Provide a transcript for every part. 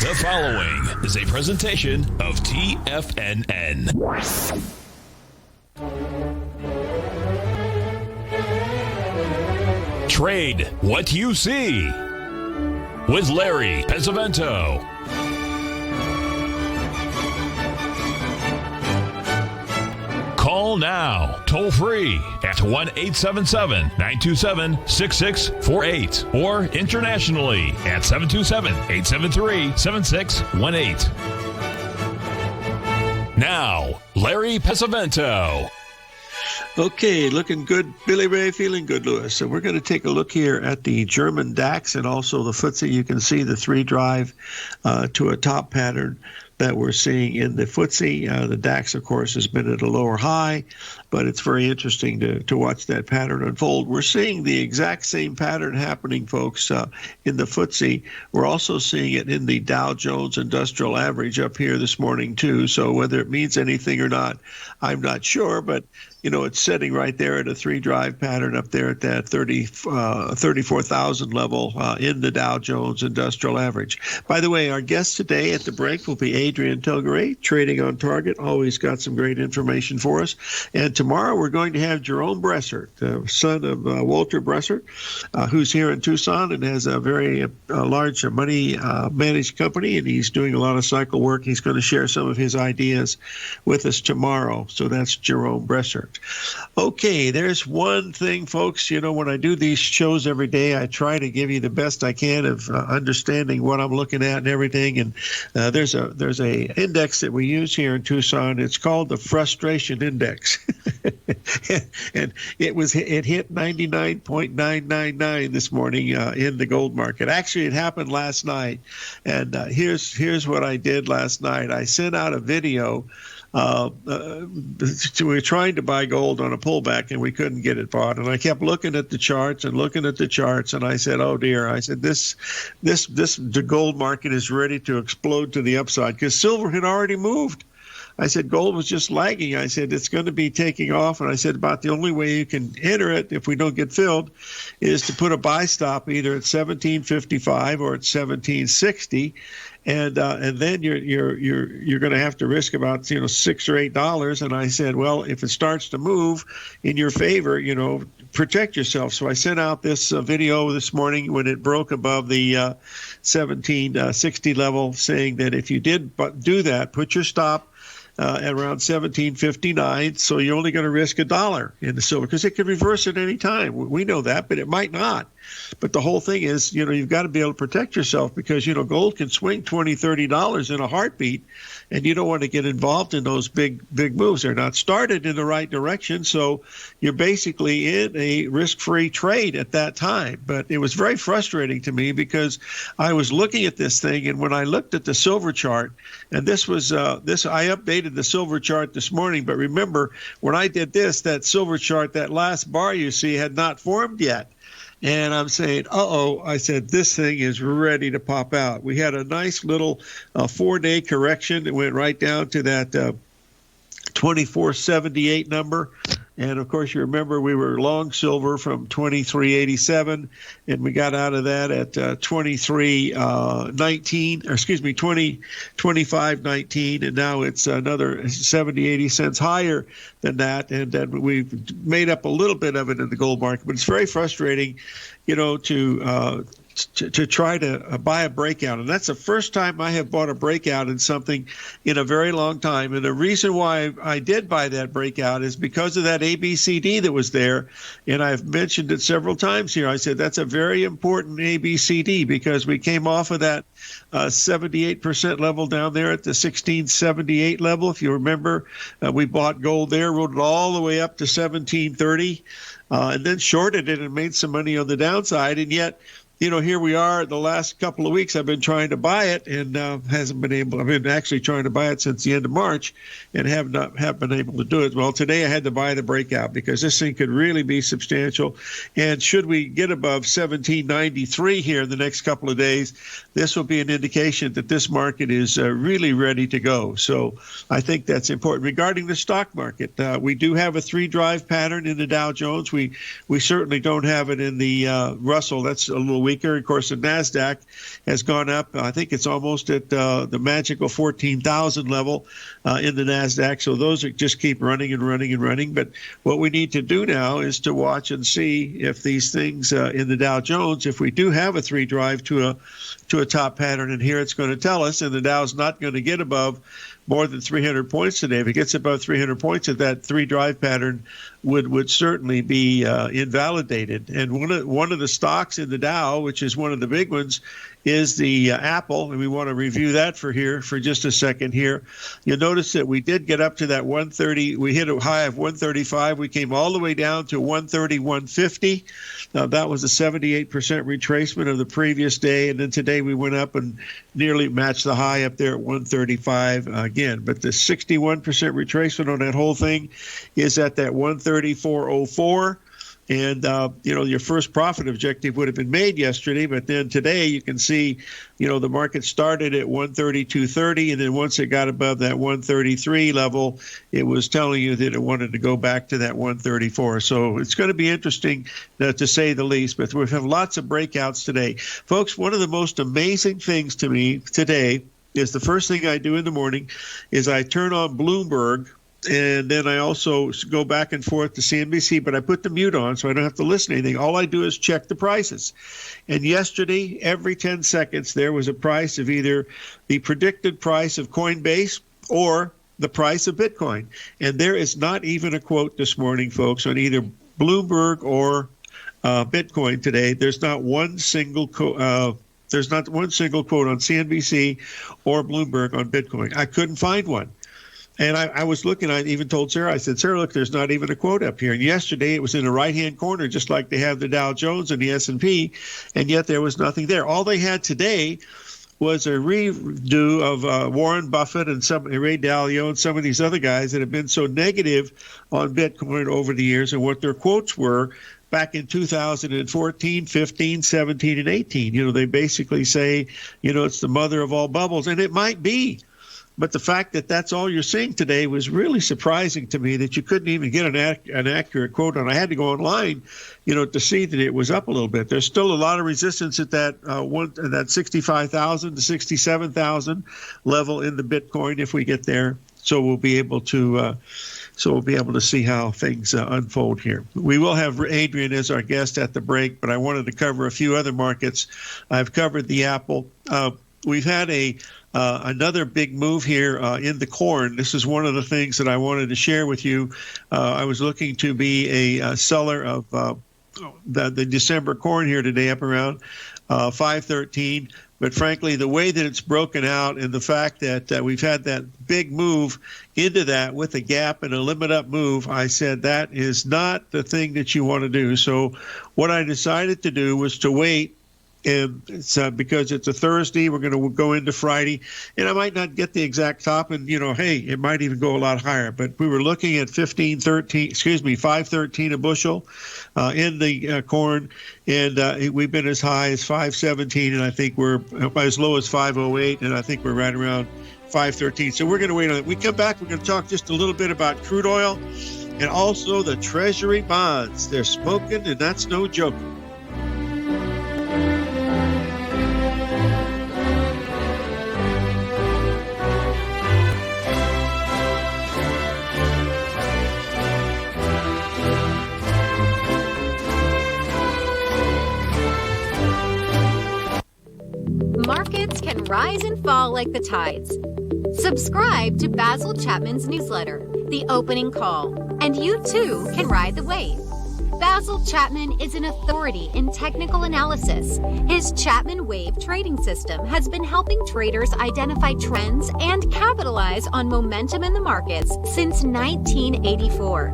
The following is a presentation of TFNN. Trade what you see with Larry Pesavento. Call now, toll free at 1-877-927-6648 or internationally at 727-873-7618. Now, Larry Pesavento. Okay, looking good, Billy Ray, feeling good, Lewis. So we're going to take a look here at the German DAX and also the FTSE. You can see the three drive to a top pattern that we're seeing in the FTSE. The DAX, of course, has been at a lower high, but it's very interesting to watch that pattern unfold. We're seeing the exact same pattern happening, folks, in the FTSE. We're also seeing it in the Dow Jones Industrial Average up here this morning, too. So whether it means anything or not, I'm not sure, but you know, it's sitting right there at a three-drive pattern up there at that 34,000 level in the Dow Jones Industrial Average. By the way, our guest today at the break will be Adrian Tilgare, trading on target. Always got some great information for us. And tomorrow we're going to have Jerome Bressert, the son of Walter Bressert, who's here in Tucson and has a very large money managed company, and he's doing a lot of cycle work. He's going to share some of his ideas with us tomorrow. So that's Jerome Bressert. Okay, there's one thing, folks. You know, when I do these shows every day, I try to give you the best I can of understanding what I'm looking at and everything. And there's a index that we use here in Tucson. It's called the frustration index, and it hit 99.999 this morning in the gold market. Actually, it happened last night, and here's what I did last night. I sent out a video. We were trying to buy gold on a pullback and we couldn't get it bought. And I kept looking at the charts and I said, oh dear, I said, the gold market is ready to explode to the upside because silver had already moved. I said, gold was just lagging. I said, it's going to be taking off. And I said, about the only way you can enter it if we don't get filled is to put a buy stop either at 1755 or at 1760. And then you're going to have to risk about $6 or $8. And I said, well, if it starts to move in your favor, protect yourself. So I sent out this video this morning when it broke above the 1760 level, saying that if you did do that, put your stop at around 1759, so you're only going to risk $1 in the silver because it could reverse at any time. We know that, but it might not. But the whole thing is, you've got to be able to protect yourself because, gold can swing $20, $30 in a heartbeat, and you don't want to get involved in those big moves. They're not started in the right direction, so you're basically in a risk-free trade at that time. But it was very frustrating to me because I was looking at this thing, and when I looked at the silver chart, and I updated the silver chart this morning, but remember, when I did this, that silver chart, that last bar you see had not formed yet. And I'm saying, I said, this thing is ready to pop out. We had a nice little 4-day correction. It went right down to that 2478 number. And, of course, you remember we were long silver from 2387, and we got out of that at 2519, and now it's another 70, 80 cents higher than that. And then we've made up a little bit of it in the gold market. But it's very frustrating, to try to buy a breakout. And that's the first time I have bought a breakout in something in a very long time. And the reason why I did buy that breakout is because of that ABCD that was there. And I've mentioned it several times here. I said that's a very important ABCD because we came off of that 78% level down there at the 1678 level. If you remember, we bought gold there, rode it all the way up to 1730, and then shorted it and made some money on the downside. And yet, here we are the last couple of weeks. I've been trying to buy it and hasn't been able. I've been actually trying to buy it since the end of March and have been able to do it. Well, today I had to buy the breakout because this thing could really be substantial. And should we get above 1793 here in the next couple of days, this will be an indication that this market is really ready to go. So I think that's important. Regarding the stock market, we do have a 3-drive pattern in the Dow Jones. We certainly don't have it in the Russell. That's a little weaker. Of course, the NASDAQ has gone up. I think it's almost at the magical 14,000 level in the NASDAQ. So those are just keep running and running and running. But what we need to do now is to watch and see if these things in the Dow Jones, if we do have a three drive to a top pattern, and here it's going to tell us, and the Dow's not going to get above more than 300 points today. If it gets above 300 points, that three drive pattern would certainly be invalidated. And one of the stocks in the Dow, which is one of the big ones, is the Apple, and we want to review that for just a second here. You'll notice that we did get up to that 130. We hit a high of 135. We came all the way down to 130, 150. Now, that was a 78% retracement of the previous day, and then today we went up and nearly matched the high up there at 135 again. But the 61% retracement on that whole thing is at that 134.04. And, your first profit objective would have been made yesterday, but then today you can see, the market started at 132.30, and then once it got above that 133 level, it was telling you that it wanted to go back to that 134. So it's going to be interesting, to say the least, but we have lots of breakouts today. Folks, one of the most amazing things to me today is the first thing I do in the morning is I turn on Bloomberg, and then I also go back and forth to CNBC, but I put the mute on so I don't have to listen to anything. All I do is check the prices. And yesterday, every 10 seconds, there was a price of either the predicted price of Coinbase or the price of Bitcoin. And there is not even a quote this morning, folks, on either Bloomberg or Bitcoin today. There's not one single quote on CNBC or Bloomberg on Bitcoin. I couldn't find one. And I was looking, I even told Sarah, I said, Sarah, look, there's not even a quote up here. And yesterday it was in the right-hand corner, just like they have the Dow Jones and the S&P, and yet there was nothing there. All they had today was a redo of Warren Buffett and Ray Dalio and some of these other guys that have been so negative on Bitcoin over the years and what their quotes were back in 2014, 15, 17, and 18. They basically say, it's the mother of all bubbles, and it might be. But the fact that that's all you're seeing today was really surprising to me, that you couldn't even get an accurate quote on. I had to go online, to see that it was up a little bit. There's still a lot of resistance at that 65,000 to 67,000 level in the Bitcoin if we get there. So we'll be able to see how things unfold here. We will have Adrian as our guest at the break, but I wanted to cover a few other markets. I've covered the Apple. We've had another big move here in the corn. This is one of the things that I wanted to share with you. I was looking to be a seller of the December corn here today, up around 513. But frankly, the way that it's broken out and the fact that we've had that big move into that with a gap and a limit up move, I said that is not the thing that you want to do. So what I decided to do was to wait. And it's because it's a Thursday, we're going to go into Friday, and I might not get the exact top, and hey, it might even go a lot higher. But we were looking at 513 a bushel in the corn, and we've been as high as 517, and I think we're as low as 508, and I think we're right around 513. So we're going to wait on it. We come back, we're going to talk just a little bit about crude oil and also the Treasury bonds. They're smoking, and that's no joke. Markets can rise and fall like the tides. Subscribe to Basil Chapman's newsletter, The Opening Call, and you too can ride the wave. Basil Chapman is an authority in technical analysis. His Chapman Wave trading system has been helping traders identify trends and capitalize on momentum in the markets since 1984.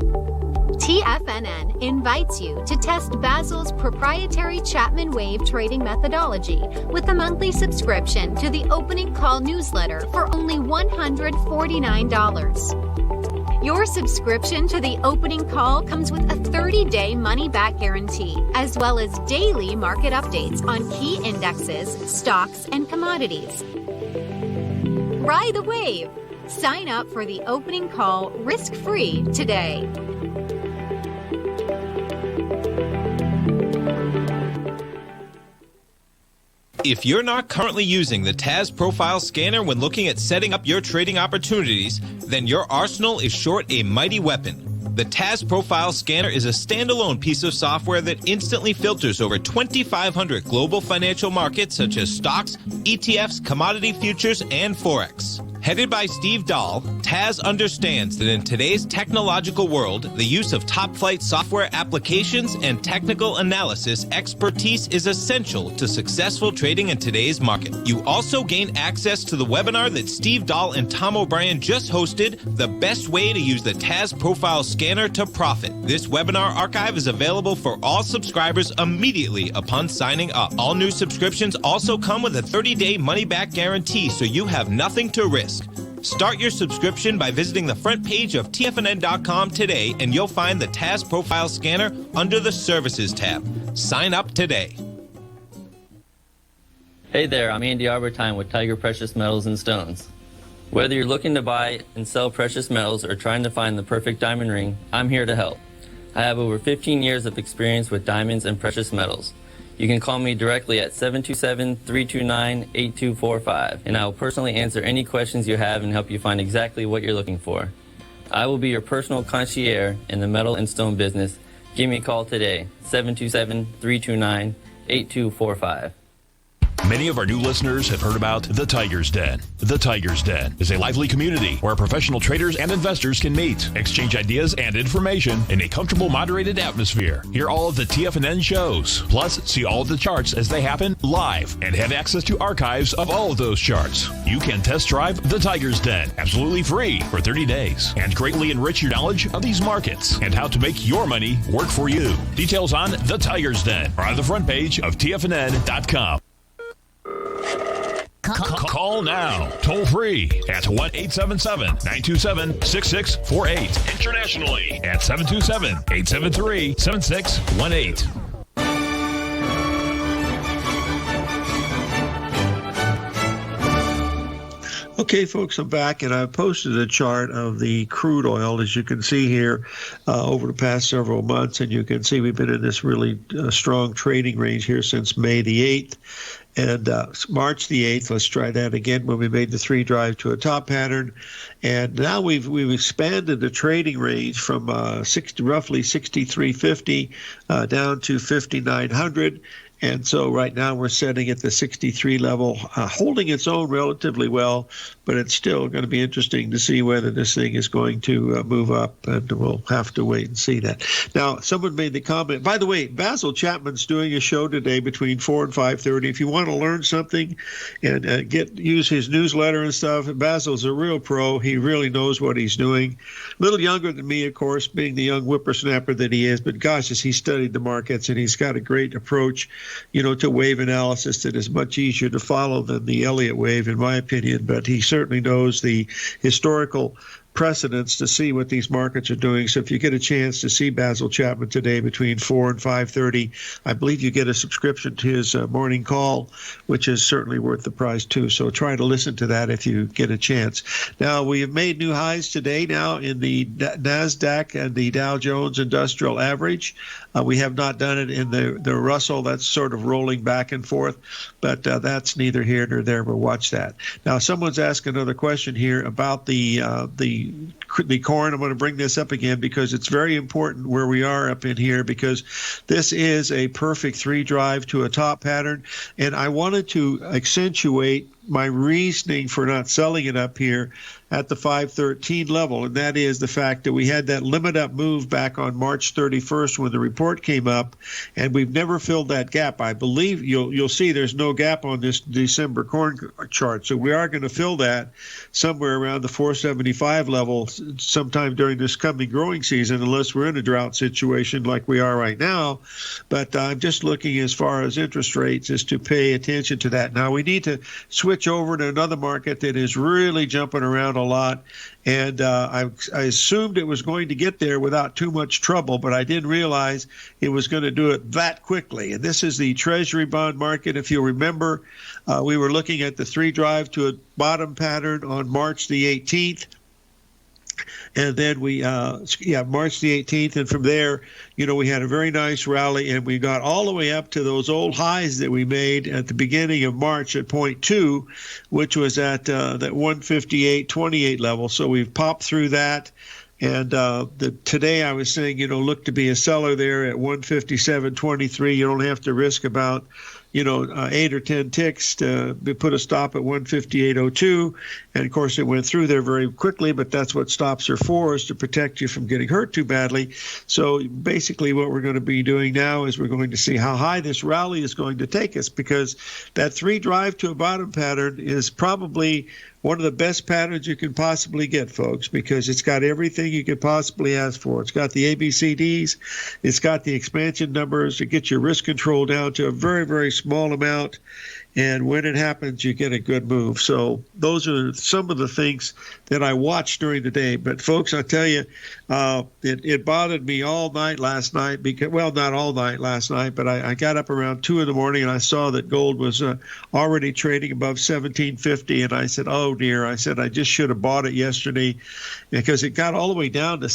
TFNN invites you to test Basil's proprietary Chapman Wave trading methodology with a monthly subscription to the Opening Call newsletter for only $149. Your subscription to the Opening Call comes with a 30-day money-back guarantee, as well as daily market updates on key indexes, stocks, and commodities. Ride the wave! Sign up for the Opening Call risk-free today. If you're not currently using the TAS Profile Scanner when looking at setting up your trading opportunities, then your arsenal is short a mighty weapon. The TAS Profile Scanner is a standalone piece of software that instantly filters over 2,500 global financial markets such as stocks, ETFs, commodity futures, and Forex. Headed by Steve Dahl, TAS understands that in today's technological world, the use of top-flight software applications and technical analysis expertise is essential to successful trading in today's market. You also gain access to the webinar that Steve Dahl and Tom O'Brien just hosted, The Best Way to Use the TAS Profile Scanner to Profit. This webinar archive is available for all subscribers immediately upon signing up. All new subscriptions also come with a 30-day money-back guarantee, so you have nothing to risk. Start your subscription by visiting the front page of TFNN.com today, and you'll find the TAS Profile Scanner under the Services tab. Sign up today. Hey there, I'm Andy Arbertine with Tiger Precious Metals and Stones. Whether you're looking to buy and sell precious metals or trying to find the perfect diamond ring, I'm here to help. I have over 15 years of experience with diamonds and precious metals. You can call me directly at 727-329-8245, and I will personally answer any questions you have and help you find exactly what you're looking for. I will be your personal concierge in the metal and stone business. Give me a call today, 727-329-8245. Many of our new listeners have heard about The Tiger's Den. The Tiger's Den is a lively community where professional traders and investors can meet, exchange ideas and information in a comfortable, moderated atmosphere. Hear all of the TFNN shows, plus see all of the charts as they happen live and have access to archives of all of those charts. You can test drive The Tiger's Den absolutely free for 30 days and greatly enrich your knowledge of these markets and how to make your money work for you. Details on The Tiger's Den are on the front page of TFNN.com. Call now, toll free at 1-877-927-6648. Internationally at 727-873-7618. Okay, folks, I'm back, and I've posted a chart of the crude oil, as you can see here, over the past several months, and you can see we've been in this really strong trading range here since May the 8th. And March the 8th, let's try that again, when we made the three drive to a top pattern. And now we've expanded the trading range from roughly 6350 down to 5900. And so right now we're setting at the 63 level, holding its own relatively well, but it's still going to be interesting to see whether this thing is going to move up, and we'll have to wait and see that. Now, someone made the comment, by the way, Basil Chapman's doing a show today between 4 and 5:30. If you want to learn something and use his newsletter and stuff, Basil's a real pro. He really knows what he's doing. A little younger than me, of course, being the young whippersnapper that he is, but gosh, as he studied the markets, and he's got a great approach, to wave analysis that is much easier to follow than the Elliott wave, in my opinion. But he certainly knows the historical precedents to see what these markets are doing. So if you get a chance to see Basil Chapman today between 4 and 5:30, I believe you get a subscription to his morning call, which is certainly worth the price too. So try to listen to that if you get a chance. Now, we have made new highs today now in the NASDAQ and the Dow Jones Industrial Average. We have not done it in the Russell. That's sort of rolling back and forth, but that's neither here nor there. But watch that. Now, someone's asked another question here about the corn. I'm going to bring this up again because it's very important where we are up in here, because this is a perfect three drive to a top pattern, and I wanted to accentuate my reasoning for not selling it up here at the 513 level, and that is the fact that we had that limit up move back on March 31st when the report came up, and we've never filled that gap. I believe you'll see there's no gap on this December corn chart, so we are going to fill that somewhere around the 475 level sometime during this coming growing season, unless we're in a drought situation like we are right now. But I'm just looking as far as interest rates is to pay attention to that. Now we need to switch over to another market that is really jumping around a lot, and I assumed it was going to get there without too much trouble, but I didn't realize it was going to do it that quickly. And this is the Treasury bond market. If you'll remember, we were looking at the three drive to a bottom pattern on March the 18th. And then March the 18th. And from there, we had a very nice rally, and we got all the way up to those old highs that we made at the beginning of March at 0.2, which was at that 158.28 level. So we've popped through that. And today I was saying, look to be a seller there at 157.23. You don't have to risk about 8 or 10 ticks to put a stop at 158.02. And of course, it went through there very quickly, but that's what stops are for, is to protect you from getting hurt too badly. So basically what we're going to be doing now is we're going to see how high this rally is going to take us, because that 3 drive to a bottom pattern is probably one of the best patterns you can possibly get, folks, because it's got everything you could possibly ask for. It's got the ABCDs, it's got the expansion numbers to get your risk control down to a very, very small amount. And when it happens, you get a good move. So those are some of the things that I watched during the day. But, folks, I tell you, it bothered me all night last night. Not all night last night, but I got up around 2 in the morning, and I saw that gold was already trading above 1750. And I said, oh, dear. I said, I just should have bought it yesterday, because it got all the way down to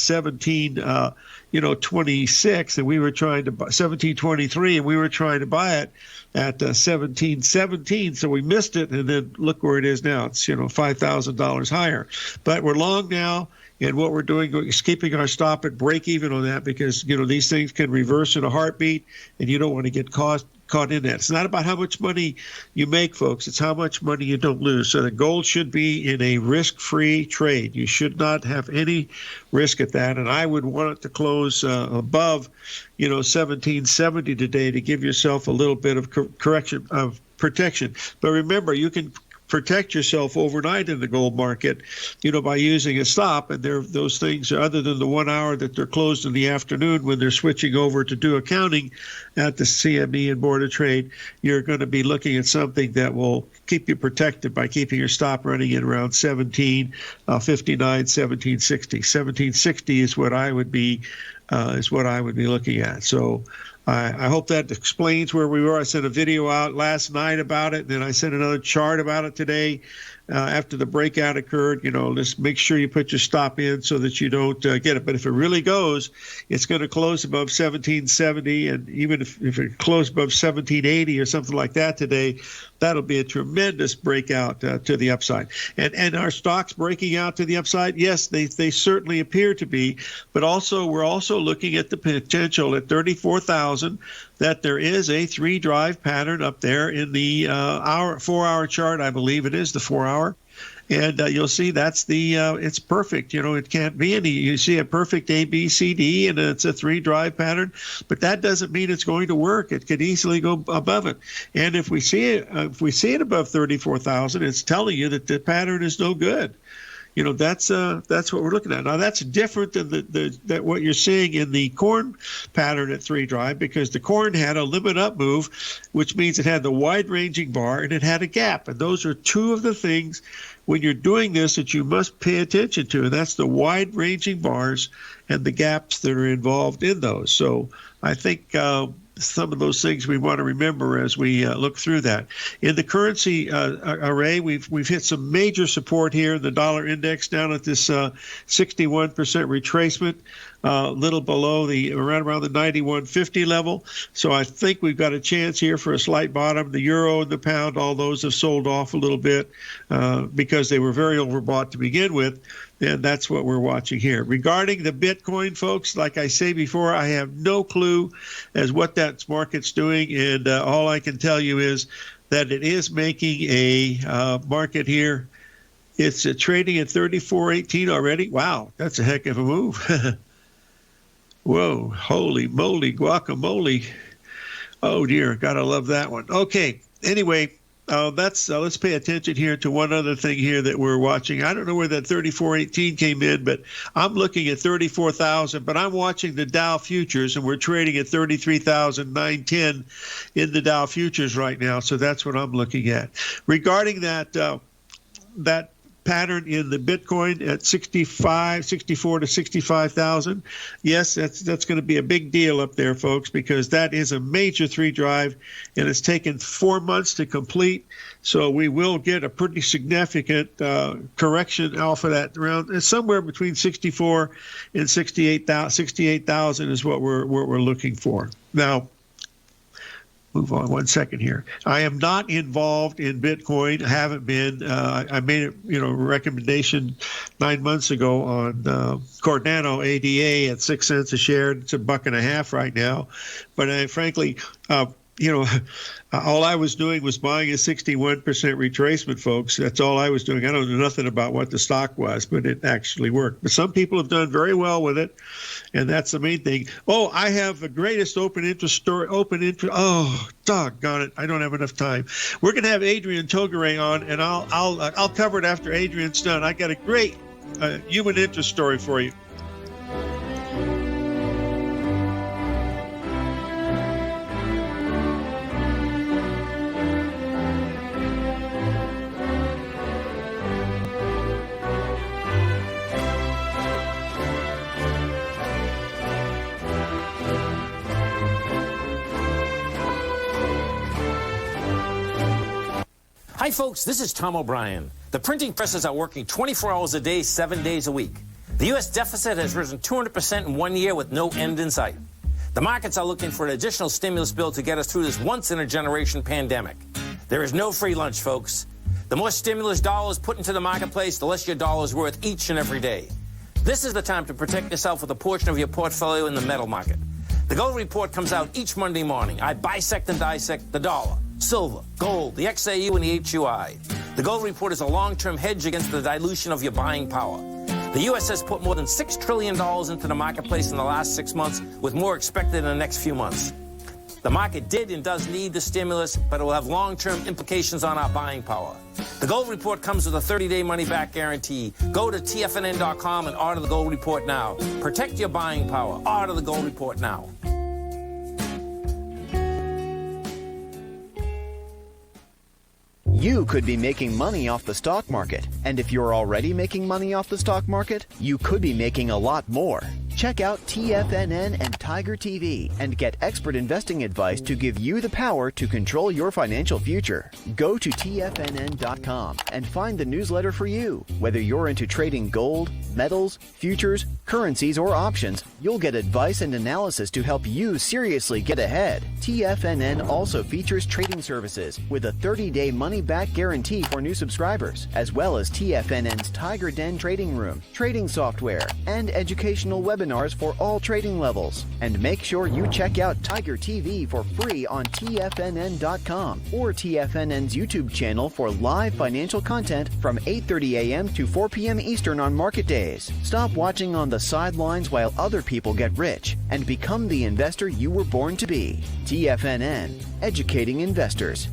26, and we were trying to buy 1723, and we were trying to buy it at 1717, so we missed it, and then look where it is now. It's $5,000 higher, but we're long now, and what we're doing is keeping our stop at break even on that, because these things can reverse in a heartbeat, and you don't want to get caught in that. It's not about how much money you make, folks. It's how much money you don't lose. So the gold should be in a risk-free trade. You should not have any risk at that. And I would want it to close above, 1770 today to give yourself a little bit of protection. But remember, you can protect yourself overnight in the gold market, by using a stop. And those things, other than the 1 hour that they're closed in the afternoon when they're switching over to do accounting at the CME and Board of Trade, you're going to be looking at something that will keep you protected by keeping your stop running at around 1759, 1760. 1760 is what I would be looking at. So I hope that explains where we were. I sent a video out last night about it, and then I sent another chart about it today after the breakout occurred. Just make sure you put your stop in so that you don't get it. But if it really goes, it's going to close above 1770, and even if it closed above 1780 or something like that today, that'll be a tremendous breakout to the upside. And our stocks breaking out to the upside, yes, they certainly appear to be, but we're also looking at the potential at 34,000 that there is a 3-drive pattern up there in the 4-hour chart. I believe it is the 4-hour. And you'll see that's it's perfect. It can't be any. You see a perfect A, B, C, D, and it's a 3-drive pattern, but that doesn't mean it's going to work. It could easily go above it. And if we see it above 34,000, it's telling you that the pattern is no good. That's what we're looking at. Now, that's different than that what you're seeing in the corn pattern at 3-drive, because the corn had a limit up move, which means it had the wide-ranging bar and it had a gap. And those are two of the things when you're doing this that you must pay attention to, and that's the wide-ranging bars and the gaps that are involved in those. So I think some of those things we want to remember as we look through that. In the currency array, we've hit some major support here. The dollar index down at this 61% retracement, little below around the 91.50 level. So I think we've got a chance here for a slight bottom. The euro and the pound, all those have sold off a little bit because they were very overbought to begin with. And that's what we're watching here. Regarding the Bitcoin, folks, like I say before, I have no clue as what that market's doing. And all I can tell you is that it is making a market here. It's trading at 34.18 already. Wow, that's a heck of a move. Whoa, holy moly, guacamole. Oh, dear, gotta love that one. Okay, anyway. Let's pay attention here to one other thing here that we're watching. I don't know where that 34.18 came in, but I'm looking at 34,000. But I'm watching the Dow futures, and we're trading at 33,910 in the Dow futures right now. So that's what I'm looking at. Regarding that pattern in the Bitcoin at 64 to 65,000. Yes, that's going to be a big deal up there, folks, because that is a major 3 drive, and it's taken 4 months to complete. So we will get a pretty significant correction off of that around somewhere between 64 and 68,000 is what we're looking for. Now, move on 1 second here. I am not involved in Bitcoin. I haven't been. I made a recommendation 9 months ago on Cardano ADA at 6 cents a share. It's $1.50 right now. But frankly, all I was doing was buying a 61% retracement, folks. That's all I was doing. I don't know nothing about what the stock was, but it actually worked. But some people have done very well with it, and that's the main thing. Oh, I have the greatest open interest story. Oh, doggone it! I don't have enough time. We're going to have Adrian Togare on, and I'll cover it after Adrian's done. I got a great human interest story for you. Hi folks, this is Tom O'Brien. The printing presses are working 24 hours a day, 7 days a week. The U.S. deficit has risen 200% in 1 year with no end in sight. The markets are looking for an additional stimulus bill to get us through this once-in-a-generation pandemic. There is no free lunch, folks. The more stimulus dollars put into the marketplace, the less your dollar is worth each and every day. This is the time to protect yourself with a portion of your portfolio in the metal market. The Gold Report comes out each Monday morning. I bisect and dissect the dollar, silver, gold, the XAU, and the HUI. The Gold Report is a long-term hedge against the dilution of your buying power. The U.S. has put more than $6 trillion into the marketplace in the last 6 months, with more expected in the next few months. The market did and does need the stimulus, but it will have long-term implications on our buying power. The Gold Report comes with a 30-day money-back guarantee. Go to TFNN.com and order the Gold Report now. Protect your buying power. Order the Gold Report now. You could be making money off the stock market. And if you're already making money off the stock market, you could be making a lot more. Check out TFNN and Tiger TV and get expert investing advice to give you the power to control your financial future. Go to TFNN.com and find the newsletter for you. Whether you're into trading gold, metals, futures, currencies, or options, you'll get advice and analysis to help you seriously get ahead. TFNN also features trading services with a 30-day money-back guarantee for new subscribers, as well as TFNN's Tiger Den trading room, trading software, and educational webinars for all trading levels. And make sure you check out Tiger TV for free on TFNN.com or TFNN's YouTube channel for live financial content from 8:30 a.m. to 4 p.m. Eastern on market days. Stop watching on the sidelines while other people get rich and become the investor you were born to be. TFNN, educating investors.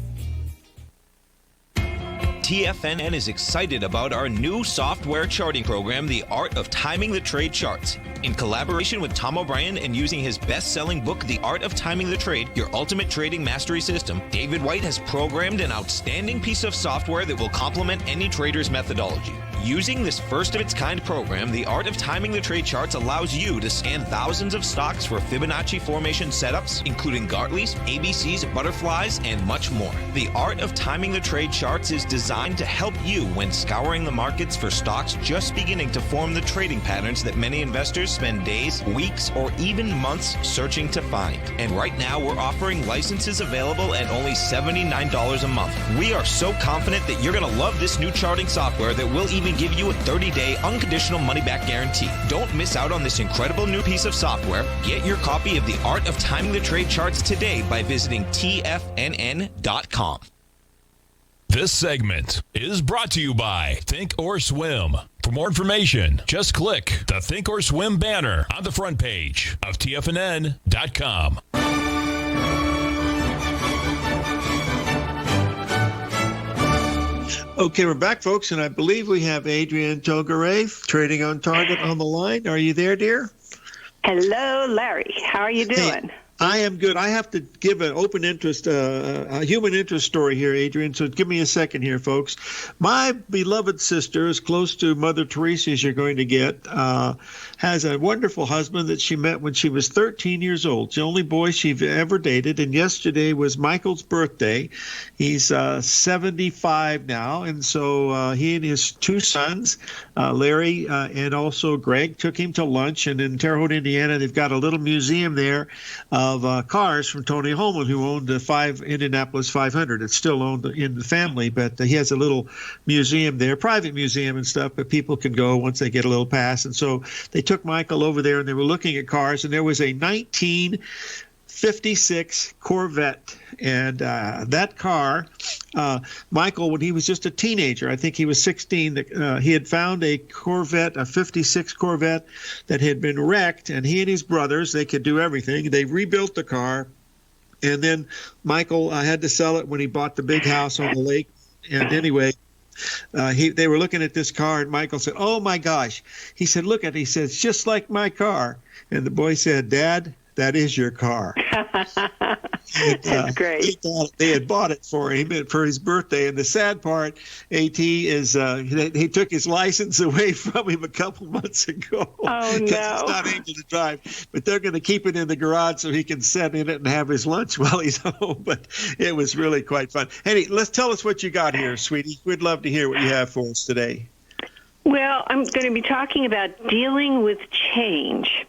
TFNN is excited about our new software charting program, The Art of Timing the Trade Charts. In collaboration with Tom O'Brien and using his best-selling book, The Art of Timing the Trade, Your Ultimate Trading Mastery System, David White has programmed an outstanding piece of software that will complement any trader's methodology. Using this first-of-its-kind program, The Art of Timing the Trade Charts allows you to scan thousands of stocks for Fibonacci formation setups, including Gartleys, ABCs, butterflies, and much more. The Art of Timing the Trade Charts is designed to help you when scouring the markets for stocks just beginning to form the trading patterns that many investors spend days, weeks, or even months searching to find. And right now, we're offering licenses available at only $79 a month. We are so confident that you're going to love this new charting software that will even give you a 30-day unconditional money-back guarantee. Don't miss out on this incredible new piece of software. Get your copy of The Art of Timing the Trade Charts today by visiting TFNN.com. This segment is brought to you by Think or Swim. For more information, just click the Think or Swim banner on the front page of TFNN.com. Okay, we're back, folks, and I believe we have Adrian Togare, Trading on Target, on the line. Are you there, dear? Hello, Larry. How are you doing? I am good. I have to give an open interest, a human interest story here, Adrian. So give me a second here, folks. My beloved sister, as close to Mother Teresa as you're going to get, has a wonderful husband that she met when she was 13 years old. The only boy she ever dated. And yesterday was Michael's birthday. He's 75 now. And so he and his two sons, Larry and also Greg, took him to lunch. And in Terre Haute, Indiana, they've got a little museum there of cars from Tony Holman, who owned the Indianapolis 500. It's still owned in the family, but he has a little museum there, private museum and stuff, but people can go once they get a little pass. And so they took Michael over there, and they were looking at cars, and there was a 1956 Corvette. And that car, Michael, when he was just a teenager, I think he was 16, he had found a Corvette, a 56 Corvette that had been wrecked, and he and his brothers, they could do everything. They rebuilt the car, and then Michael had to sell it when he bought the big house on the lake. And anyway, they were looking at this car, and Michael said, "Oh, my gosh." He said, "Look at it." He said, "It's just like my car." And the boy said, "Dad, that is your car." That's great. He thought they had bought it for him for his birthday. And the sad part, AT, is he took his license away from him a couple months ago. Oh, no. He's not able to drive. But they're going to keep it in the garage so he can sit in it and have his lunch while he's home. But it was really quite fun. Hey, let's tell us what you got here, sweetie. We'd love to hear what you have for us today. Well, I'm going to be talking about dealing with change.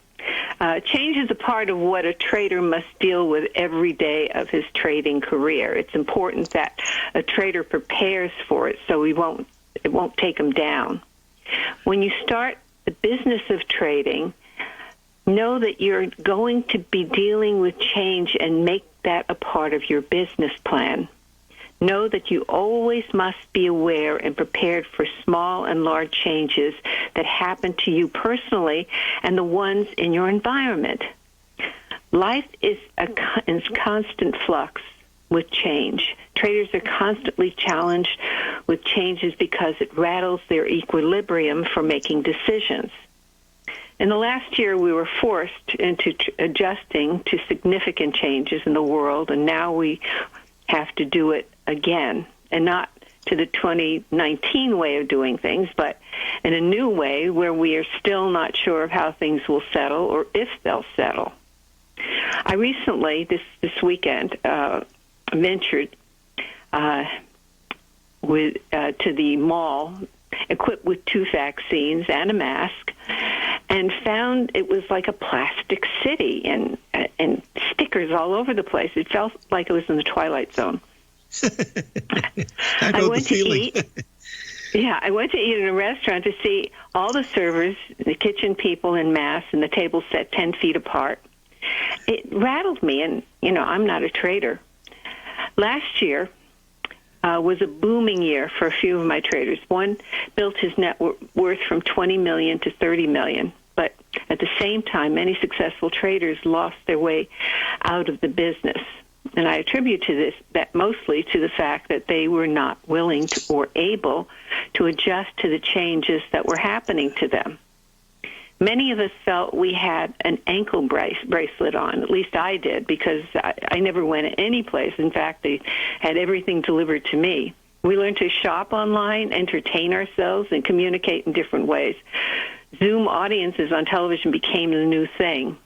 Change is a part of what a trader must deal with every day of his trading career. It's important that a trader prepares for it so it won't take him down. When you start the business of trading, know that you're going to be dealing with change and make that a part of your business plan. Know that you always must be aware and prepared for small and large changes that happen to you personally and the ones in your environment. Life is in constant flux with change. Traders are constantly challenged with changes because it rattles their equilibrium for making decisions. In the last year, we were forced into adjusting to significant changes in the world, and now we have to do it again, and not to the 2019 way of doing things, but in a new way where we are still not sure of how things will settle or if they'll settle. I recently, this weekend, ventured to the mall, equipped with 2 vaccines and a mask, and found it was like a plastic city and stickers all over the place. It felt like it was in the Twilight Zone. I know the feeling. I went to eat in a restaurant to see all the servers, the kitchen people in masks, and the tables set 10 feet apart. It rattled me, and, I'm not a trader. Last year was a booming year for a few of my traders. One built his net worth from $20 million to $30 million. But at the same time, many successful traders lost their way out of the business. And I attribute that mostly to the fact that they were not willing to, or able to adjust to the changes that were happening to them. Many of us felt we had an ankle bracelet on. At least I did, because I never went any place. In fact, they had everything delivered to me. We learned to shop online, entertain ourselves, and communicate in different ways. Zoom audiences on television became the new thing.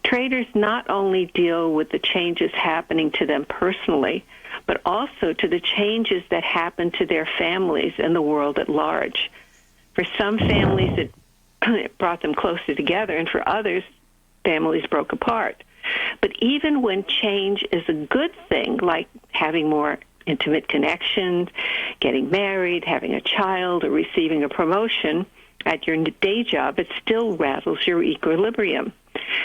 Traders not only deal with the changes happening to them personally, but also to the changes that happen to their families and the world at large. For some families, it brought them closer together, and for others, families broke apart. But even when change is a good thing, like having more intimate connections, getting married, having a child, or receiving a promotion at your day job, it still rattles your equilibrium.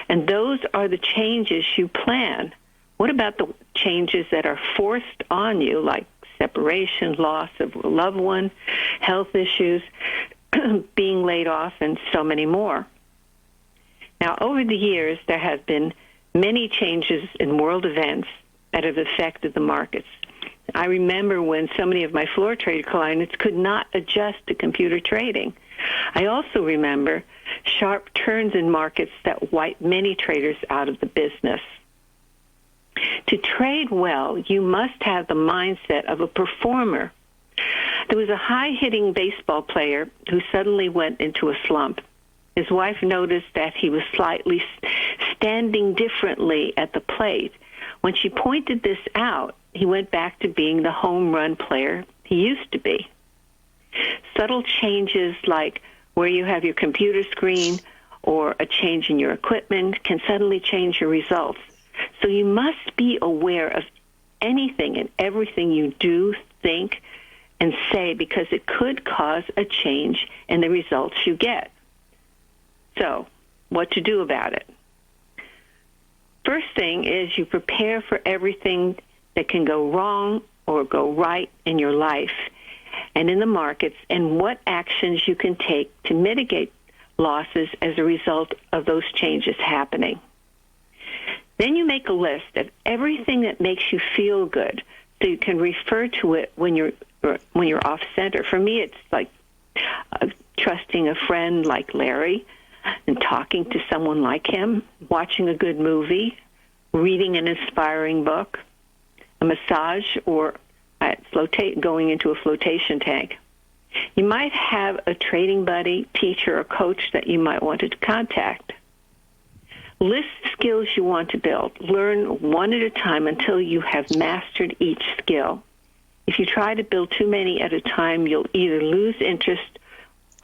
And those are the changes you plan. What about the changes that are forced on you, like separation, loss of a loved one, health issues, being laid off, and so many more? Now, over the years, there have been many changes in world events that have affected the markets. I remember when so many of my floor trader clients could not adjust to computer trading. I also remember sharp turns in markets that wiped many traders out of the business. To trade well, you must have the mindset of a performer. There was a high-hitting baseball player who suddenly went into a slump. His wife noticed that he was slightly standing differently at the plate. When she pointed this out, he went back to being the home run player he used to be. Subtle changes like where you have your computer screen or a change in your equipment can suddenly change your results. So you must be aware of anything and everything you do, think, and say, because it could cause a change in the results you get. So, what to do about it? First thing is you prepare for everything that can go wrong or go right in your life and in the markets, and what actions you can take to mitigate losses as a result of those changes happening. Then you make a list of everything that makes you feel good, so you can refer to it when you're off center. For me, it's like trusting a friend like Larry and talking to someone like him, watching a good movie, reading an inspiring book, a massage, or going into a flotation tank. You might have a trading buddy, teacher, or coach that you might want to contact. List skills you want to build. Learn one at a time until you have mastered each skill. If you try to build too many at a time, you'll either lose interest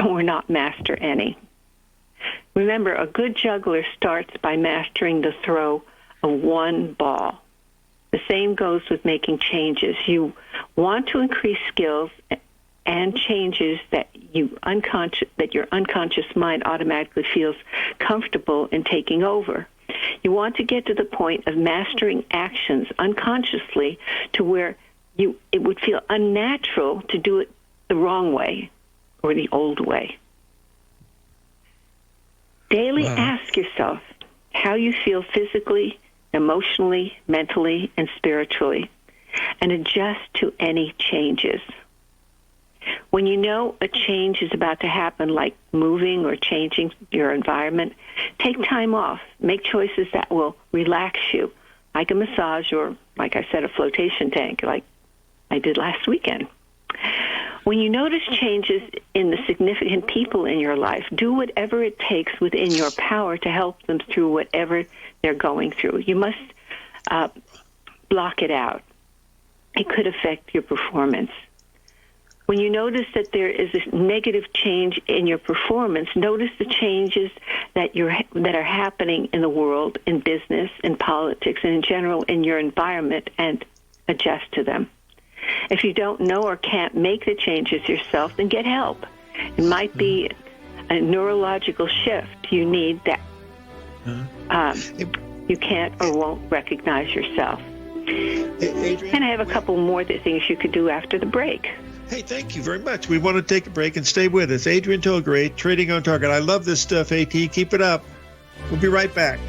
or not master any. Remember, a good juggler starts by mastering the throw of one ball. The same goes with making changes. You want to increase skills and changes that your unconscious mind automatically feels comfortable in taking over. You want to get to the point of mastering actions unconsciously to where it would feel unnatural to do it the wrong way or the old way. Daily ask yourself how you feel physically, emotionally, mentally, and spiritually, and adjust to any changes. When you know a change is about to happen, like moving or changing your environment, take time off. Make choices that will relax you, like a massage or, like I said, a flotation tank, like I did last weekend. When you notice changes in the significant people in your life, do whatever it takes within your power to help them through whatever they're going through. You must block it out. It could affect your performance. When you notice that there is a negative change in your performance, notice the changes that are happening in the world, in business, in politics, and in general in your environment, and adjust to them. If you don't know or can't make the changes yourself, then get help. It might be a neurological shift you need that you can't or won't recognize yourself. Adrian, and I have a couple more things you could do after the break. Hey, thank you very much. We want to take a break and stay with us. Adrian Tolgrave, Trading on Target. I love this stuff, AT. Keep it up. We'll be right back.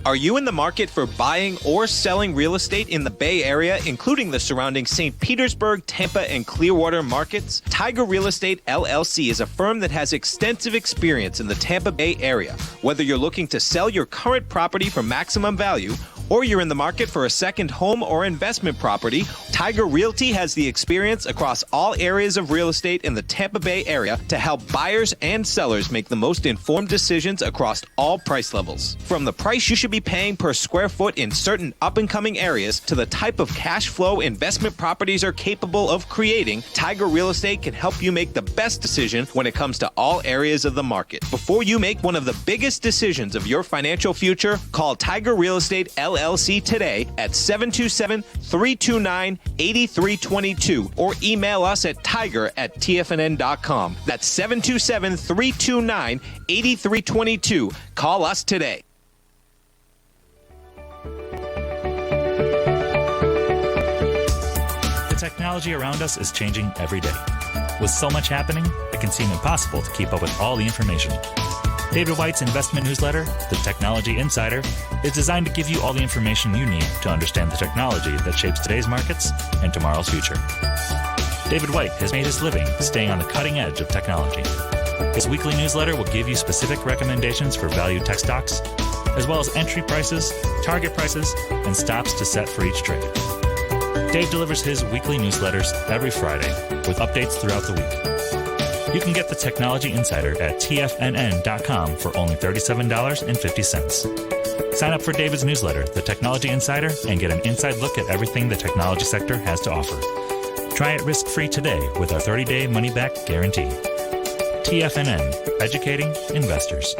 Are you in the market for buying or selling real estate in the Bay Area, including the surrounding St. Petersburg, Tampa, and Clearwater markets? Tiger Real Estate LLC is a firm that has extensive experience in the Tampa Bay area. Whether you're looking to sell your current property for maximum value, or you're in the market for a second home or investment property, Tiger Realty has the experience across all areas of real estate in the Tampa Bay area to help buyers and sellers make the most informed decisions across all price levels. From the price you should be paying per square foot in certain up-and-coming areas to the type of cash flow investment properties are capable of creating, Tiger Real Estate can help you make the best decision when it comes to all areas of the market. Before you make one of the biggest decisions of your financial future, call Tiger Real Estate LLC today at 727-329-8322 or email us at tiger@tfnn.com. That's 727-329-8322. Call us today. The technology around us is changing every day. With so much happening, it can seem impossible to keep up with all the information. David White's investment newsletter, The Technology Insider, is designed to give you all the information you need to understand the technology that shapes today's markets and tomorrow's future. David White has made his living staying on the cutting edge of technology. His weekly newsletter will give you specific recommendations for value tech stocks, as well as entry prices, target prices, and stops to set for each trade. Dave delivers his weekly newsletters every Friday with updates throughout the week. You can get the Technology Insider at TFNN.com for only $37.50. Sign up for David's newsletter, The Technology Insider, and get an inside look at everything the technology sector has to offer. Try it risk-free today with our 30-day money-back guarantee. TFNN, educating investors.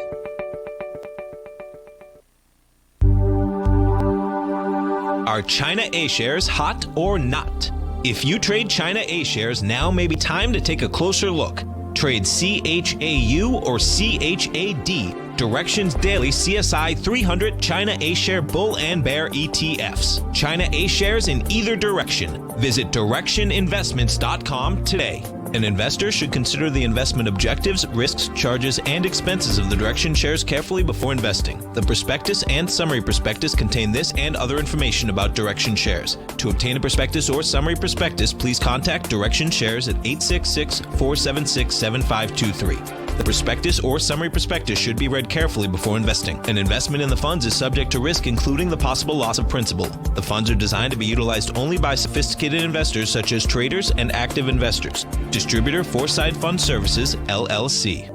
Are China A shares hot or not? If you trade China A shares, now may be time to take a closer look. Trade CHAU or CHAD, Directions Daily CSI 300 China A Share Bull and Bear ETFs. China A shares in either direction. Visit directioninvestments.com today. An investor should consider the investment objectives, risks, charges, and expenses of the Direction shares carefully before investing. The prospectus and summary prospectus contain this and other information about Direction shares. To obtain a prospectus or summary prospectus, please contact Direction shares at 866-476-7523. The prospectus or summary prospectus should be read carefully before investing. An investment in the funds is subject to risk, including the possible loss of principal. The funds are designed to be utilized only by sophisticated investors such as traders and active investors. Distributor Foreside Fund Services, LLC.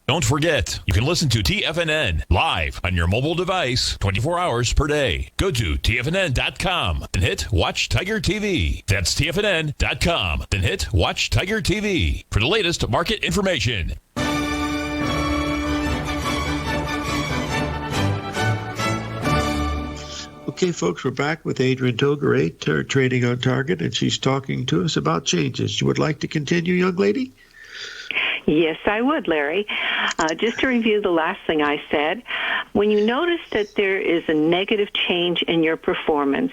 Don't forget, you can listen to TFNN live on your mobile device 24 hours per day. Go to TFNN.com and hit Watch Tiger TV. That's TFNN.com. Then hit Watch Tiger TV for the latest market information. Okay, folks, we're back with Adrienne Togarate, Trading on Target, and she's talking to us about changes. You would like to continue, young lady? Yes, I would, Larry. Just to review the last thing I said, when you notice that there is a negative change in your performance,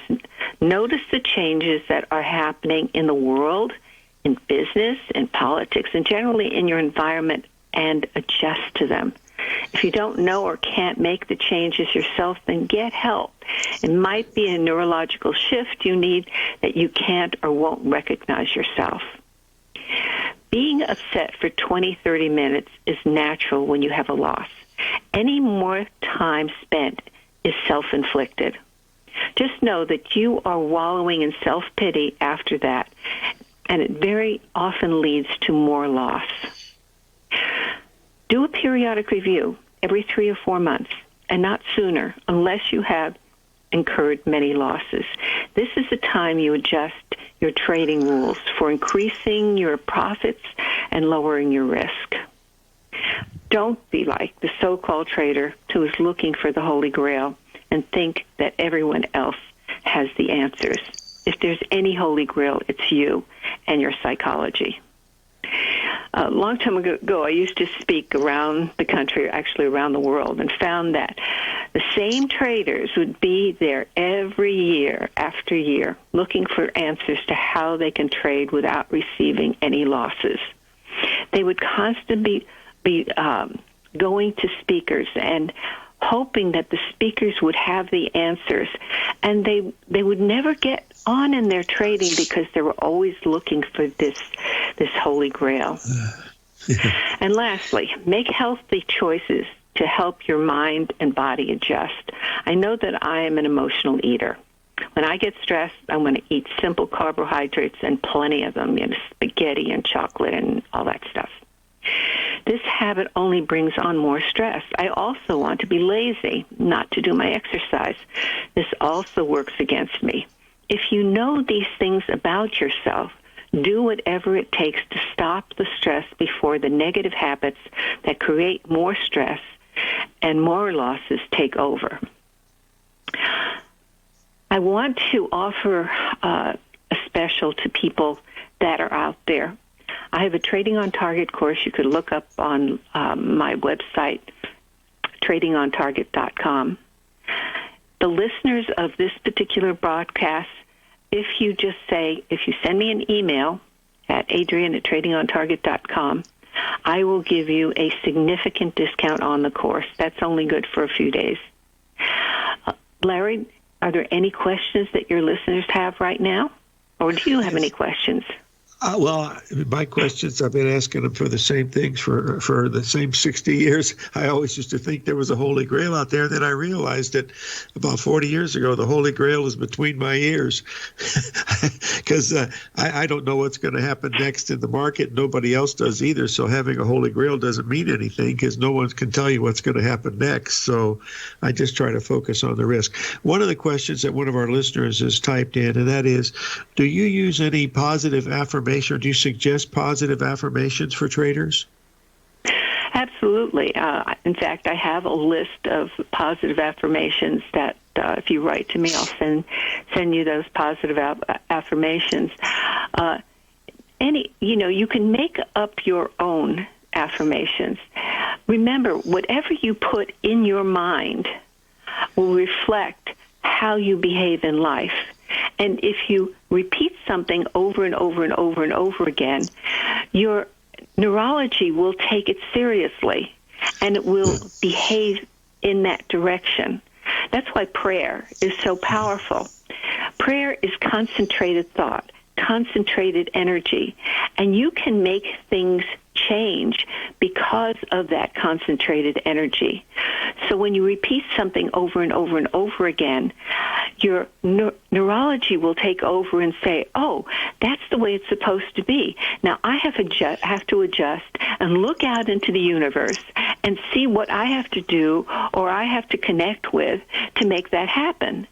notice the changes that are happening in the world, in business, in politics, and generally in your environment, and adjust to them. If you don't know or can't make the changes yourself, then get help. It might be a neurological shift you need that you can't or won't recognize yourself. Being upset for 20, 30 minutes is natural when you have a loss. Any more time spent is self-inflicted. Just know that you are wallowing in self-pity after that, and it very often leads to more loss. Do a periodic review every 3 or 4 months, and not sooner, unless you have incurred many losses. This is the time you adjust your trading rules for increasing your profits and lowering your risk. Don't be like the so-called trader who is looking for the Holy Grail and think that everyone else has the answers. If there's any Holy Grail, it's you and your psychology. A long time ago, I used to speak around the country, actually around the world, and found that the same traders would be there every year after year looking for answers to how they can trade without receiving any losses. They would constantly be going to speakers and hoping that the speakers would have the answers, and they would never get on in their trading because they were always looking for this Holy Grail. And lastly, make healthy choices to help your mind and body adjust. I know that I am an emotional eater. When I get stressed, I'm going to eat simple carbohydrates and plenty of them, spaghetti and chocolate and all that stuff. This habit only brings on more stress. I also want to be lazy, not to do my exercise. This also works against me. If you know these things about yourself, do whatever it takes to stop the stress before the negative habits that create more stress and more losses take over. I want to offer a special to people that are out there. I have a Trading on Target course you could look up on my website, tradingontarget.com. The listeners of this particular broadcast, if you send me an email at adrian@tradingontarget.com, I will give you a significant discount on the course. That's only good for a few days. Larry, are there any questions that your listeners have right now? Or do you have any questions? Well, my questions, I've been asking them for the same things for the same 60 years. I always used to think there was a Holy Grail out there. Then I realized that about 40 years ago, the Holy Grail is between my ears because I don't know what's going to happen next in the market. Nobody else does either. So having a Holy Grail doesn't mean anything because no one can tell you what's going to happen next. So I just try to focus on the risk. One of the questions that one of our listeners has typed in, and that is, do you use any positive affirmation, or do you suggest positive affirmations for traders? Absolutely. In fact, I have a list of positive affirmations that if you write to me, I'll send you those positive affirmations. You can make up your own affirmations. Remember, whatever you put in your mind will reflect how you behave in life. And if you repeat something over and over and over and over again, your neurology will take it seriously, and it will behave in that direction. That's why prayer is so powerful. Prayer is concentrated thought, concentrated energy, and you can make things change because of that concentrated energy. So when you repeat something over and over and over again, your neurology will take over and say, oh, that's the way it's supposed to be. Now I have to adjust and look out into the universe and see what I have to do or I have to connect with to make that happen.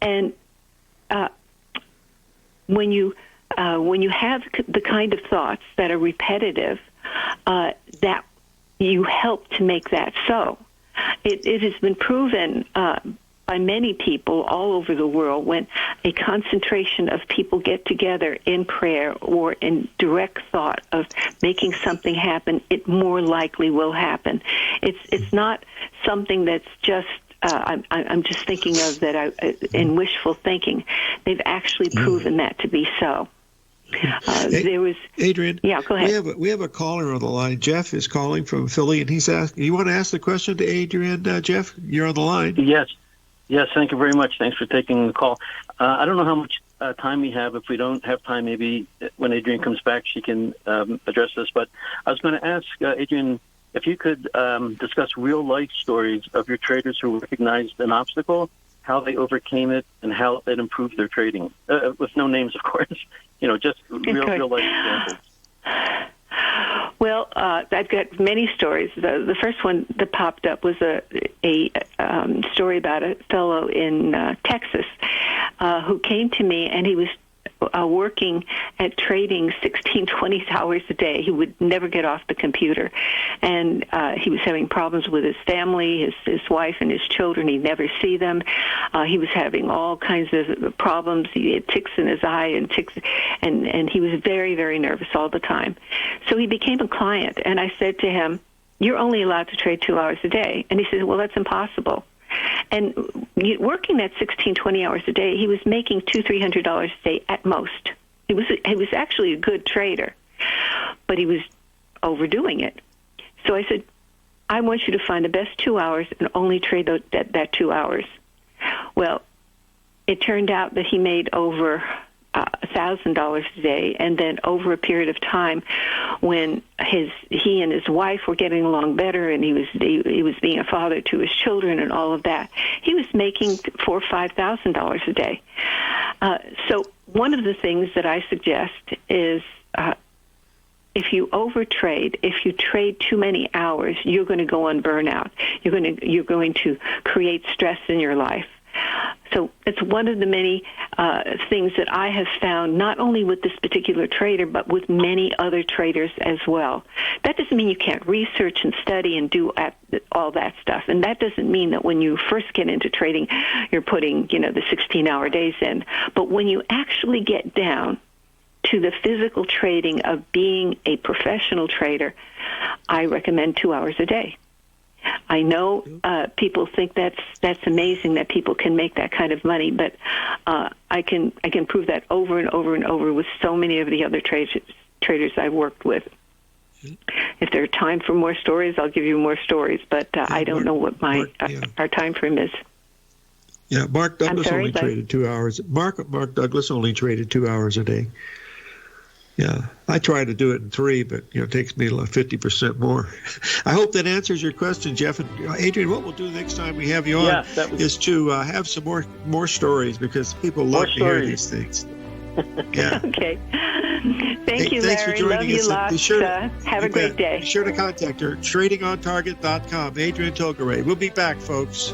And when you have the kind of thoughts that are repetitive, that you help to make that so. It has been proven by many people all over the world, when a concentration of people get together in prayer or in direct thought of making something happen, it more likely will happen. It's not something that's just I'm just thinking of that in wishful thinking. They've actually proven that to be so. There was Adrian. Yeah, go ahead. We have a caller on the line. Jeff is calling from Philly, and he's asking. You want to ask the question to Adrian, Jeff? You're on the line. Yes. Thank you very much. Thanks for taking the call. I don't know how much time we have. If we don't have time, maybe when Adrian comes back, she can address this. But I was going to ask Adrian if you could discuss real life stories of your traders who recognized an obstacle, how they overcame it, and how it improved their trading. With no names, of course. Just real life examples. Well, I've got many stories. The first one that popped up was a story about a fellow in Texas who came to me, and he was working at trading 16, 20 hours a day. He would never get off the computer. And he was having problems with his family, his wife and his children. He'd never see them. He was having all kinds of problems. He had ticks in his eye and he was very, very nervous all the time. So he became a client, and I said to him, "You're only allowed to trade 2 hours a day." And he said, "Well, that's impossible." And working that 16, 20 hours a day, he was making $200-300 a day at most. He was actually a good trader, but he was overdoing it. So I said, "I want you to find the best 2 hours and only trade that 2 hours." Well, it turned out that he made over $1,000 a day, and then over a period of time, when he and his wife were getting along better, and he was being a father to his children and all of that, he was making $4,000 or $5,000 a day. So one of the things that I suggest is, if you overtrade, if you trade too many hours, you're going to go on burnout. You're going to create stress in your life. So it's one of the many things that I have found, not only with this particular trader, but with many other traders as well. That doesn't mean you can't research and study and do all that stuff. And that doesn't mean that when you first get into trading, you're putting, the 16-hour days in. But when you actually get down to the physical trading of being a professional trader, I recommend 2 hours a day. I know people think that's amazing that people can make that kind of money, but I can prove that over and over and over with so many of the other traders I've worked with. If there's time for more stories, I'll give you more stories, but I don't know what our time frame is. Yeah, Mark Douglas only traded 2 hours. Mark Douglas only traded 2 hours a day. Yeah, I try to do it in 3, but it takes me like 50% more. I hope that answers your question, Jeff. And Adrian, what we'll do next time we have you on is to have some more stories, because people love to hear these things. Yeah. Okay. Thank you, thanks Larry. for joining Love you us. lots. Have a great day. Be sure to contact her. TradingOnTarget.com. Adrian Togaray. We'll be back, folks.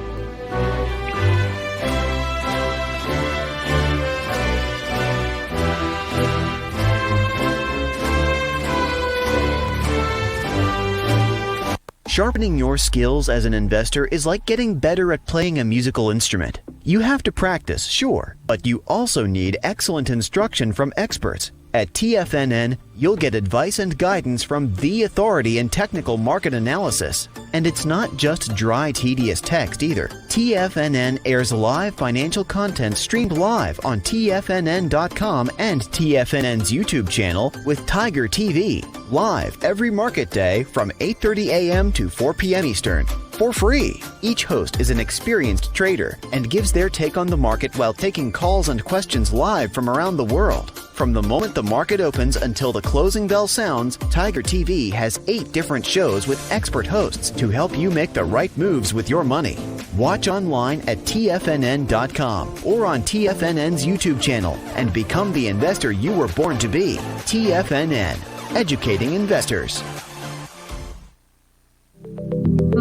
Sharpening your skills as an investor is like getting better at playing a musical instrument. You have to practice, sure, but you also need excellent instruction from experts. At TFNN, you'll get advice and guidance from the authority in technical market analysis. And it's not just dry, tedious text either. TFNN airs live financial content streamed live on TFNN.com and TFNN's YouTube channel with Tiger TV, live every market day from 8:30 a.m. to 4 p.m. Eastern. For free. Each host is an experienced trader and gives their take on the market while taking calls and questions live from around the world. From the moment the market opens until the closing bell sounds, Tiger TV has 8 different shows with expert hosts to help you make the right moves with your money. Watch online at TFNN.com or on TFNN's YouTube channel and become the investor you were born to be. TFNN, educating investors.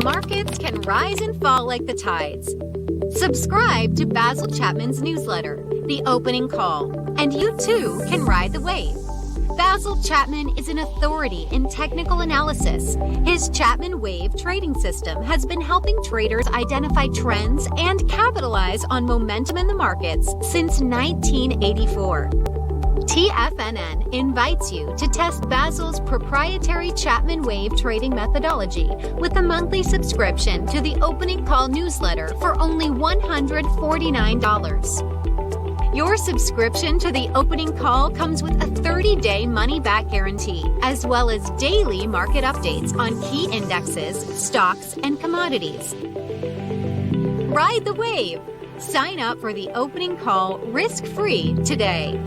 Markets can rise and fall like the tides. Subscribe to Basil Chapman's newsletter, The Opening Call, and you too can ride the wave. Basil Chapman is an authority in technical analysis. His Chapman Wave trading system has been helping traders identify trends and capitalize on momentum in the markets since 1984. TFNN invites you to test Basil's proprietary Chapman Wave trading methodology with a monthly subscription to the Opening Call newsletter for only $149. Your subscription to the Opening Call comes with a 30-day money-back guarantee, as well as daily market updates on key indexes, stocks, and commodities. Ride the wave! Sign up for the Opening Call risk-free today.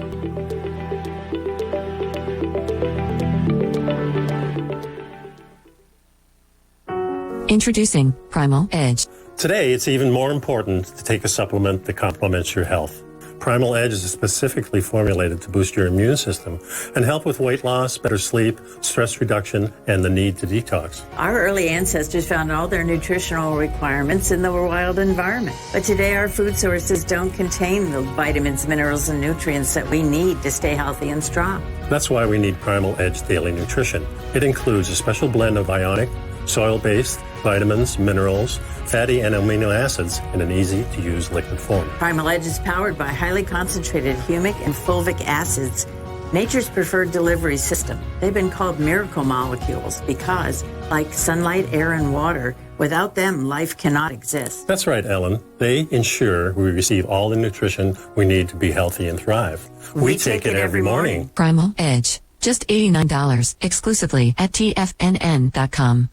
Introducing Primal Edge. Today, it's even more important to take a supplement that complements your health. Primal Edge is specifically formulated to boost your immune system and help with weight loss, better sleep, stress reduction, and the need to detox. Our early ancestors found all their nutritional requirements in the wild environment. But today, our food sources don't contain the vitamins, minerals, and nutrients that we need to stay healthy and strong. That's why we need Primal Edge Daily Nutrition. It includes a special blend of ionic, soil-based, vitamins, minerals, fatty and amino acids in an easy-to-use liquid form. Primal Edge is powered by highly concentrated humic and fulvic acids, nature's preferred delivery system. They've been called miracle molecules because, like sunlight, air, and water, without them, life cannot exist. That's right, Ellen. They ensure we receive all the nutrition we need to be healthy and thrive. We take it every morning. Primal Edge. Just $89 exclusively at TFNN.com.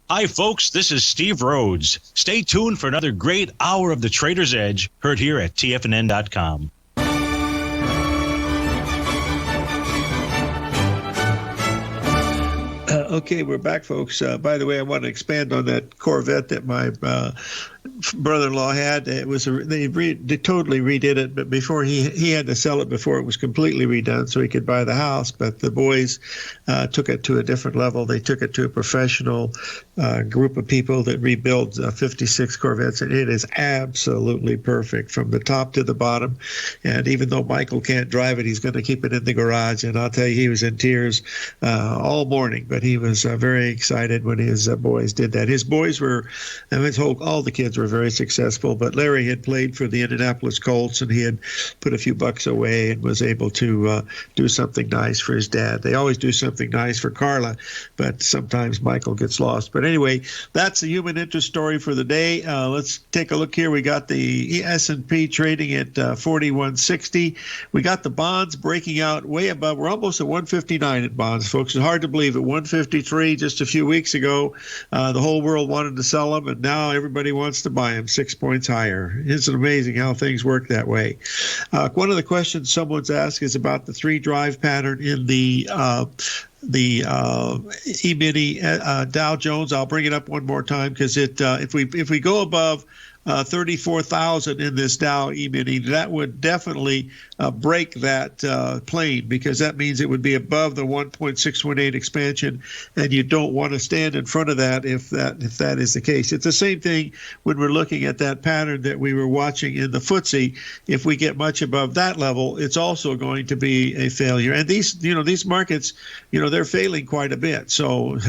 Hi, folks. This is Steve Rhodes. Stay tuned for another great hour of the Trader's Edge, heard here at TFNN.com. Okay, we're back, folks. By the way, I want to expand on that Corvette that my brother-in-law had. It was they totally redid it, but before he had to sell it before it was completely redone so he could buy the house. But the boys took it to a different level. They took it to a professional group of people that rebuild 56 Corvettes, and it is absolutely perfect from the top to the bottom. And even though Michael can't drive it, he's going to keep it in the garage. And I'll tell you, he was in tears all morning, but he was very excited when his boys did that. His boys were, all the kids were very successful, but Larry had played for the Indianapolis Colts, and he had put a few bucks away and was able to do something nice for his dad. They always do something nice for Carla, but sometimes Michael gets lost. But anyway, that's the human interest story for the day. Let's take a look here. We got the S&P trading at 4160. We got the bonds breaking out way above. We're almost at 159 at bonds, folks. It's hard to believe. At 153 just a few weeks ago, the whole world wanted to sell them, and now everybody wants to buy them 6 points higher. Isn't it amazing how things work that way? One of the questions someone's asked is about the 3-drive pattern in the E-mini Dow Jones. I'll bring it up one more time because if we go above 34,000 in this Dow E-mini, that would definitely break that plane, because that means it would be above the 1.618 expansion, and you don't want to stand in front of that if that is the case. It's the same thing when we're looking at that pattern that we were watching in the FTSE. If we get much above that level, it's also going to be a failure. And these markets, they're failing quite a bit. So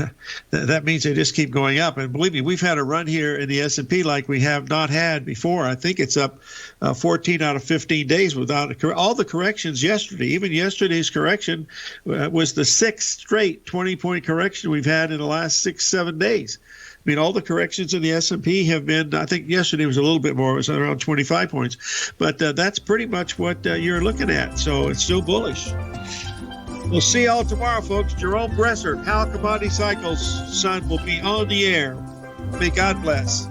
that means they just keep going up. And believe me, we've had a run here in the S&P like we have not had before. I think it's up 14 out of 15 days without all the corrections yesterday. Even yesterday's correction was the 6th straight 20-point correction we've had in the last 6-7 days. I mean, all the corrections in the S&P have been, I think yesterday was a little bit more, it was around 25 points. But that's pretty much what you're looking at. So it's still bullish. We'll see y'all tomorrow, folks. Jerome Bresser, How Commodity Cycles' son, will be on the air. May God bless.